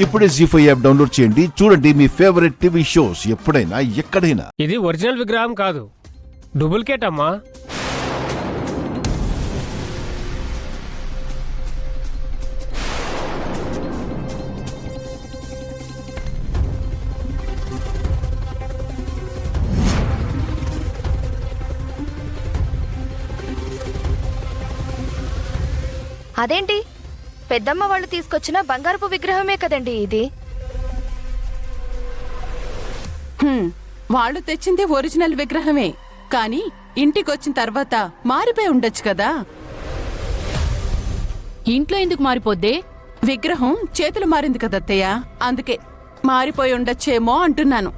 ఇప్పుడే జీ5 app download చేయండి. చూడండి మీ ఫేవరెట్ టీవీ షోస్ ఎప్పుడైనా ఎక్కడైనా. ఇది ఒరిజినల్ విగ్రహం కాదు, డూప్లికేట్ అమ్మా. అదేంటి, పెద్దమ్మ వాళ్ళు తీసుకొచ్చిన బంగారపు విగ్రహమే కదండి ఇది. వాళ్ళు తెచ్చింది ఒరిజినల్ విగ్రహమే, కానీ ఇంటికొచ్చిన తర్వాత మారిపోయి ఉండొచ్చు కదా. ఇంట్లో ఎందుకు మారిపోద్దే? విగ్రహం చేతులు మారింది కదత్తయ్య, అందుకే మారిపోయి ఉండొచ్చేమో అంటున్నాను.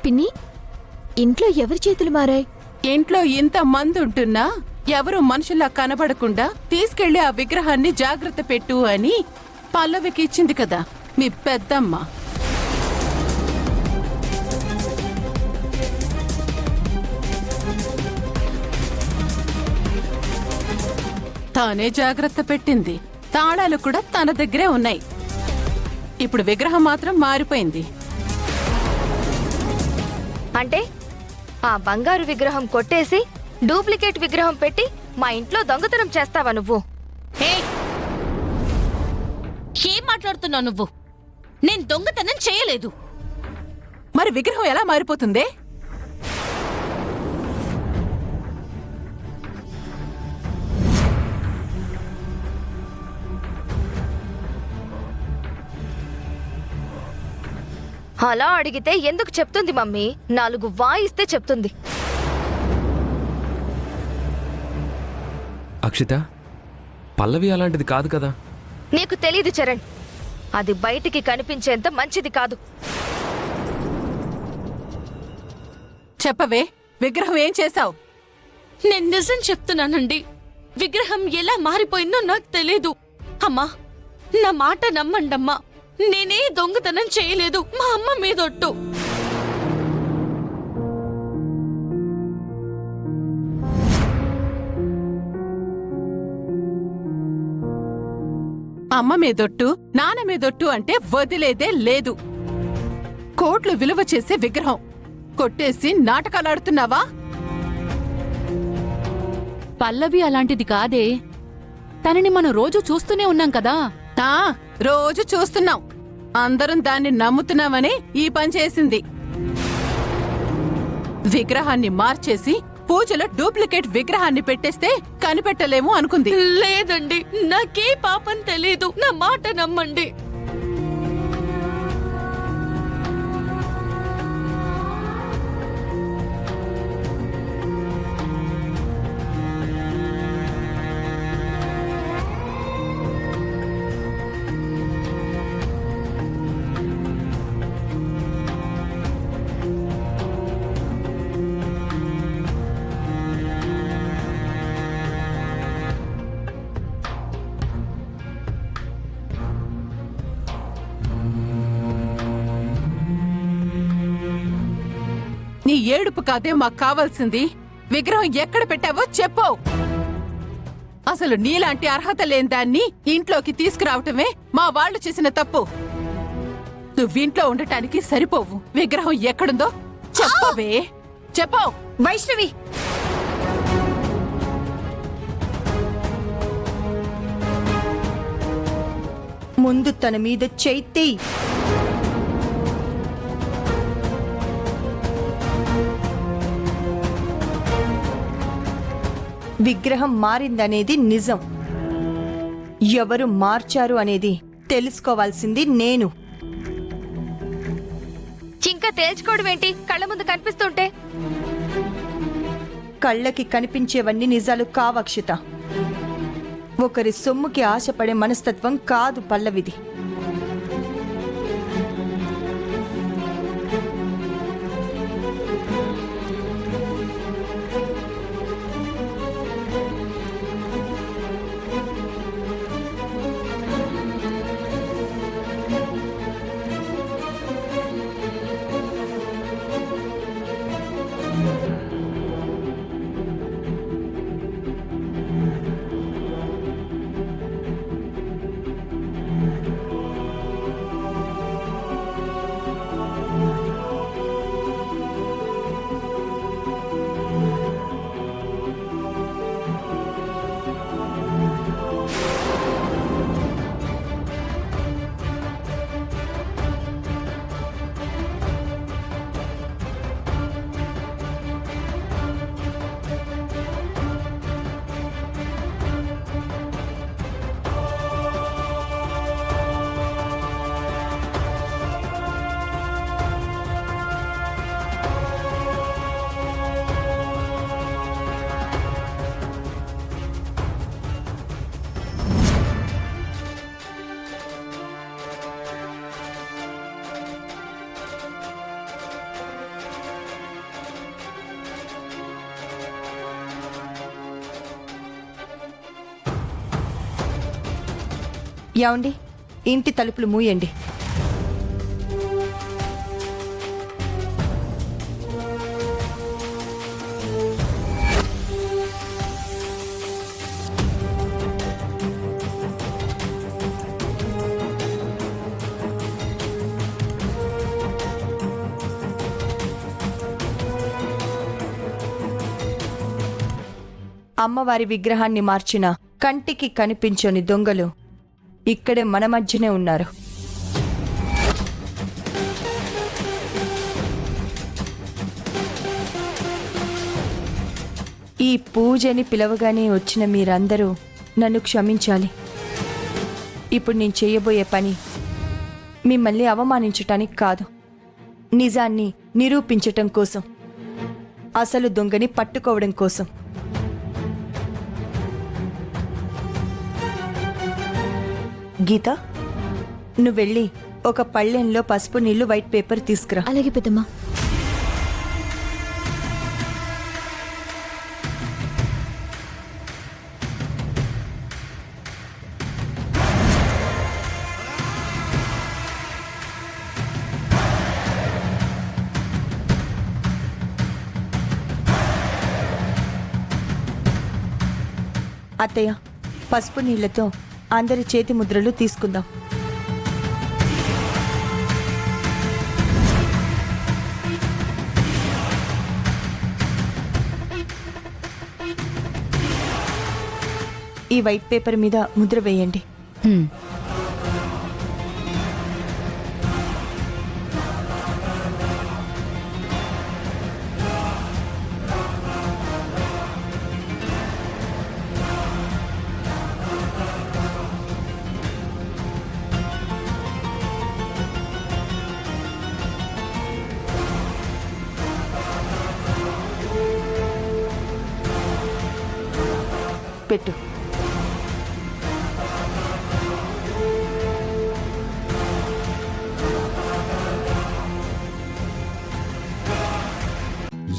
పిన్ని, ఇంట్లో ఎవరి చేతులు మారాయి? ఇంట్లో ఇంత మంది ఉంటున్నా ఎవరు మనుషుల్లా కనబడకుండా తీసుకెళ్లి ఆ విగ్రహాన్ని జాగ్రత్త పెట్టు అని పల్లవికి ఇచ్చింది కదా మీ పెద్దమ్మ. తానే జాగ్రత్త పెట్టింది. తాళాలు కూడా తన దగ్గరే ఉన్నాయి. ఇప్పుడు విగ్రహం మాత్రం మారిపోయింది. అంటే ఆ బంగారు విగ్రహం కొట్టేసి డూప్లికేట్ విగ్రహం పెట్టి మా ఇంట్లో దొంగతనం చేస్తావా నువ్వు? ఏం మాట్లాడుతున్నావు నువ్వు? నేను దొంగతనం చేయలేదు. మరి విగ్రహం ఎలా మారిపోతుందే? అలా అడిగితే ఎందుకు చెప్తుంది మమ్మీ? 4 వాయిస్తే చెప్తుంది. అక్షిత, పల్లవి అలాంటిది కాదు కదా. నీకు తెలీదు చరణ్, అది బయటికి కనిపించేంత మంచిది కాదు. చెప్పవే, విగ్రహం ఏం చేశావు? నేను నిజం చెప్తున్నానండి. విగ్రహం ఎలా మారిపోయిందో నాకు తెలీదు. అమ్మా, నా మాట నమ్మండమ్మా. నేనే దొంగతనం చేయలేదు. మా అమ్మ మీదొట్టు. అమ్మ మీదొట్టు, నాన్న మీదొట్టు అంటే వదిలేదే లేదు. కోట్లు విలువ చేసే విగ్రహం కొట్టేసి నాటకాలాడుతున్నావా? పల్లవి అలాంటిది కాదే. తనని మనం రోజు చూస్తూనే ఉన్నాం కదా. రోజు చూస్తున్నాం. అందరం దాన్ని నమ్ముతున్నామని ఈ పని చేసింది. విగ్రహాన్ని మార్చేసి పూజలో డూప్లికేట్ విగ్రహాన్ని పెట్టేస్తే కనిపెట్టలేము అనుకుంది. లేదండి, నాకే పాపం తెలీదు. నా మాట నమ్మండి. నీ ఏడుపు కాదే మాకు కావాల్సింది. విగ్రహం ఎక్కడ పెట్టావో చెప్పు. అసలు నీలాంటి అర్హత లేని దాన్ని ఇంట్లోకి తీసుకురావటమే మా వాళ్ళు చేసిన తప్పు. నువ్వింట్లో ఉండటానికి సరిపోవు. విగ్రహం ఎక్కడుందో చెప్పవే, చెప్పు. వైష్ణవి, ముందు తన మీద చైతే. విగ్రహం మారిందనేది నిజం. ఎవరు మార్చారు అనేది తెలుసుకోవాల్సింది నేను. ఇంకా తేల్చుకోవడం ఏంటి? కళ్ళ ముందు కనిపిస్తుంటే. కళ్ళకి కనిపించేవన్నీ నిజాలు కావక్షిత. ఒకరి సొమ్ముకి ఆశపడే మనస్తత్వం కాదు పల్లవిది. యాండి ఇంటి తలుపులు మూయండి. అమ్మవారి విగ్రహాన్ని మార్చిన కంటికి కనిపించని దొంగలు ఇక్కడే మన మధ్యనే ఉన్నారు. ఈ పూజని పిలవగానే వచ్చిన మీరందరూ నన్ను క్షమించాలి. ఇప్పుడు నేను చేయబోయే పని మిమ్మల్ని అవమానించటానికి కాదు, నిజాన్ని నిరూపించటం కోసం, అసలు దొంగని పట్టుకోవడం కోసం. గీత, నువ్వు వెళ్ళి ఒక పళ్ళెంలో పసుపు నీళ్లు వైట్ పేపర్ తీసుకురా. అలాగే పెద్దమ్మా. అత్తయ్య, పసుపు నీళ్లతో అందరి చేతి ముద్రలు తీసుకుందాం. ఈ వైట్ పేపర్ మీద ముద్ర వేయండి. పెట్టు.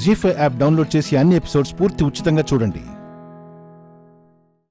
జీ5 యాప్ డౌన్లోడ్ చేసి అన్ని ఎపిసోడ్స్ పూర్తి ఉచితంగా చూడండి.